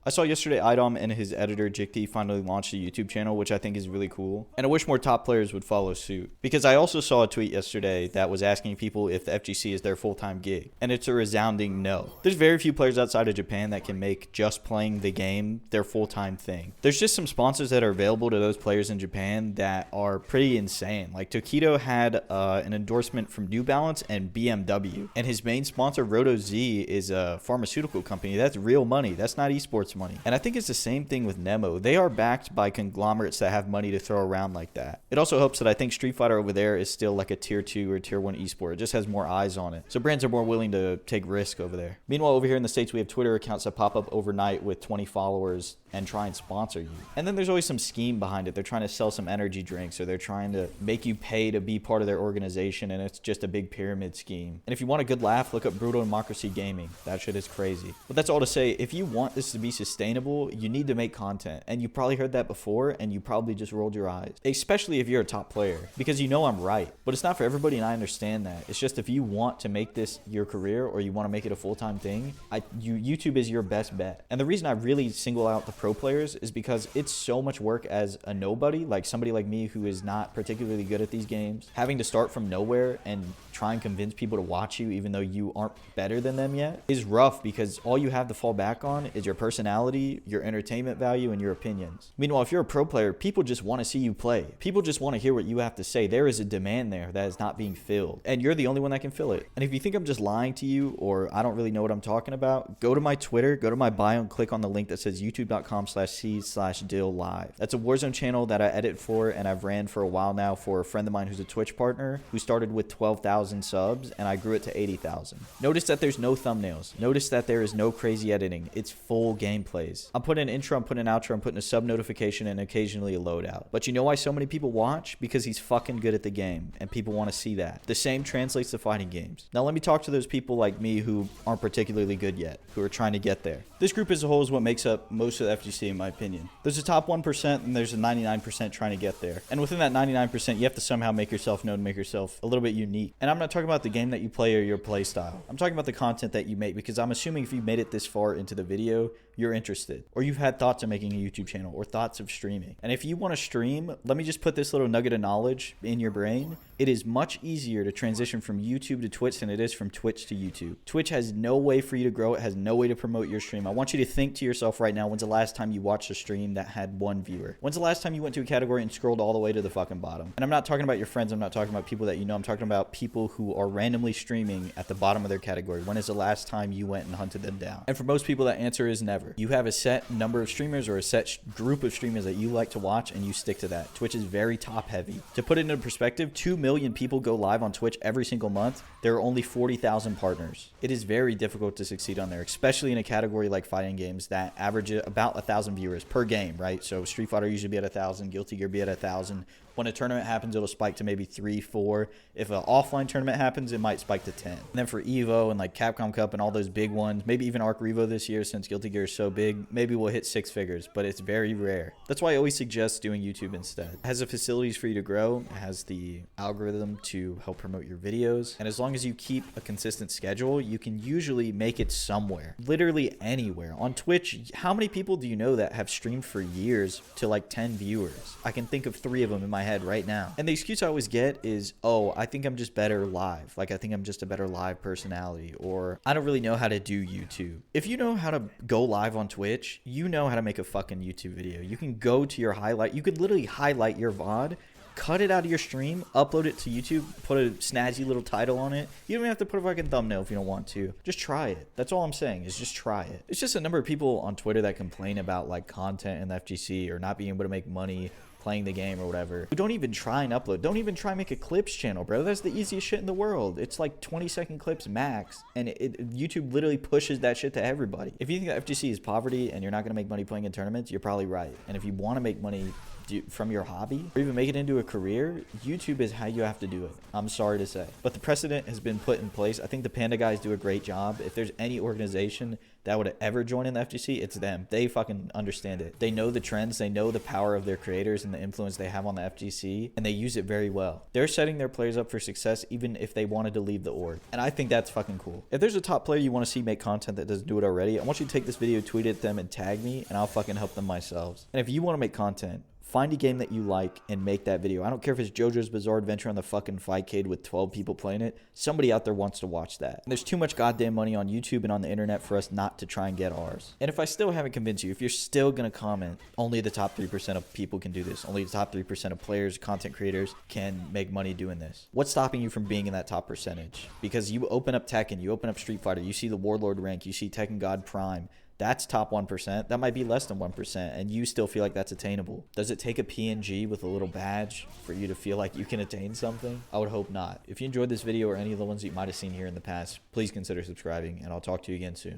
I saw yesterday Idom and his editor Jikti finally launched a YouTube channel, which I think is really cool. And I wish more top players would follow suit. Because I also saw a tweet yesterday that was asking people if the FGC is their full-time gig. And it's a resounding no. There's very few players outside of Japan that can make just playing the game their full-time thing. There's just some sponsors that are available to those players in Japan that are pretty insane. Like Tokido had an endorsement from New Balance and BMW. And his main sponsor, Roto Z, is a pharmaceutical company. That's real money. That's not esports money. And I think it's the same thing with Nemo. They are backed by conglomerates that have money to throw around like that. It also helps that I think Street Fighter over there is still like a tier 2 or tier 1 esport. It just has more eyes on it. So brands are more willing to take risk over there. Meanwhile, over here in the States, we have Twitter accounts that pop up overnight with 20 followers and try and sponsor you. And then there's always some scheme behind it. They're trying to sell some energy drinks, or they're trying to make you pay to be part of their organization, and it's just a big pyramid scheme. And if you want a good laugh, look up Brutal Democracy Gaming. That shit is crazy. But that's all to say, if you want this to be sustainable, you need to make content. And you probably heard that before, and you probably just rolled your eyes. Especially if you're a top player, because you know I'm right. But it's not for everybody, and I understand that. It's just if you want to make this your career, or you want to make it a full-time thing, YouTube is your best bet. And the reason I really single out the pro players is because it's so much work as a nobody, like somebody like me who is not particularly good at these games, having to start from nowhere and try and convince people to watch you even though you aren't better than them yet is rough, because all you have to fall back on is your personality, your entertainment value, and your opinions. Meanwhile, if you're a pro player, people just want to see you play. People just want to hear what you have to say. There is a demand there that is not being filled, and you're the only one that can fill it. And if you think I'm just lying to you, or I don't really know what I'm talking about, go to my Twitter, go to my bio, and click on the link that says youtube.com/c/DillLive. That's a Warzone channel that I edit for, and I've ran for a while now for a friend of mine who's a Twitch partner who started with 12,000 subs, and I grew it to 80,000. Notice that there's no thumbnails. Notice that there is no crazy editing. It's full gameplays. I'm putting an intro, I'm putting an outro, I'm putting a sub notification, and occasionally a loadout. But you know why so many people watch? Because he's fucking good at the game, and people want to see that. The same translates to fighting games. Now let me talk to those people like me who aren't particularly good yet, who are trying to get there. This group as a whole is what makes up most of the FGC, in my opinion. There's a top 1%, and there's a 99% trying to get there. And within that 99%, you have to somehow make yourself known, make yourself a little bit unique. And I'm not talking about the game that you play or your play style. I'm talking about the content that you make, because I'm assuming if you made it this far into the video, you're interested, or you've had thoughts of making a YouTube channel, or thoughts of streaming. And if you want to stream, let me just put this little nugget of knowledge in your brain. It is much easier to transition from YouTube to Twitch than it is from Twitch to YouTube. Twitch has no way for you to grow. It has no way to promote your stream. I want you to think to yourself right now, when's the last time you watched a stream that had 1 viewer? When's the last time you went to a category and scrolled all the way to the fucking bottom? And I'm not talking about your friends. I'm not talking about people that you know. I'm talking about people who are randomly streaming at the bottom of their category. When is the last time you went and hunted them down? And for most people, that answer is never. You have a set number of streamers, or a set group of streamers that you like to watch, and you stick to that. Twitch is very top heavy. To put it into perspective, 2 million people go live on Twitch every single month. There are only 40,000 partners. It is very difficult to succeed on there, especially in a category like fighting games that average about 1,000 viewers per game, right? So Street Fighter usually be at 1,000, Guilty Gear be at 1,000. When a tournament happens, it'll spike to maybe 3, 4. If an offline tournament happens, it might spike to 10. And then for Evo and like Capcom Cup and all those big ones, maybe even Arc Revo this year, since Guilty Gear is so big, maybe we'll hit 6 figures, but it's very rare. That's why I always suggest doing YouTube instead. It has the facilities for you to grow. It has the algorithm to help promote your videos. And as long as you keep a consistent schedule, you can usually make it somewhere. Literally anywhere. On Twitch, how many people do you know that have streamed for years to like 10 viewers? I can think of 3 of them in my head right now. And the excuse I always get is, oh, I think I'm just better live. Like, I think I'm just a better live personality, or I don't really know how to do YouTube. If you know how to go live on Twitch, you know how to make a fucking YouTube video. You can go to your highlight. You could literally highlight your VOD, cut it out of your stream, upload it to YouTube, put a snazzy little title on it. You don't even have to put a fucking thumbnail if you don't want to. Just try it. That's all I'm saying, is just try it. It's just a number of people on Twitter that complain about like content in the FGC, or not being able to make money playing the game or whatever, who don't even try and upload. Don't even try and make a clips channel, bro. That's the easiest shit in the world. It's like 20-second clips max, and YouTube literally pushes that shit to everybody. If you think that FGC is poverty and you're not going to make money playing in tournaments, you're probably right. And if you want to make money from your hobby or even make it into a career, YouTube is how you have to do it. I'm sorry to say. But the precedent has been put in place. I think the Panda guys do a great job. If there's any organization that would ever join in the FGC, it's them. They fucking understand it. They know the trends. They know the power of their creators and the influence they have on the FGC, and they use it very well. They're setting their players up for success even if they wanted to leave the org. And I think that's fucking cool. If there's a top player you want to see make content that doesn't do it already, I want you to take this video, tweet it at them, and tag me, and I'll fucking help them myself. And if you want to make content, find a game that you like and make that video. I don't care if it's JoJo's Bizarre Adventure on the fucking Fightcade with 12 people playing it. Somebody out there wants to watch that. And there's too much goddamn money on YouTube and on the internet for us not to try and get ours. And if I still haven't convinced you, if you're still going to comment, only the top 3% of people can do this. Only the top 3% of players, content creators can make money doing this. What's stopping you from being in that top percentage? Because you open up Tekken, you open up Street Fighter, you see the Warlord rank, you see Tekken God Prime. That's top 1%. That might be less than 1%, and you still feel like that's attainable. Does it take a PNG with a little badge for you to feel like you can attain something? I would hope not. If you enjoyed this video or any of the ones that you might have seen here in the past, please consider subscribing, and I'll talk to you again soon.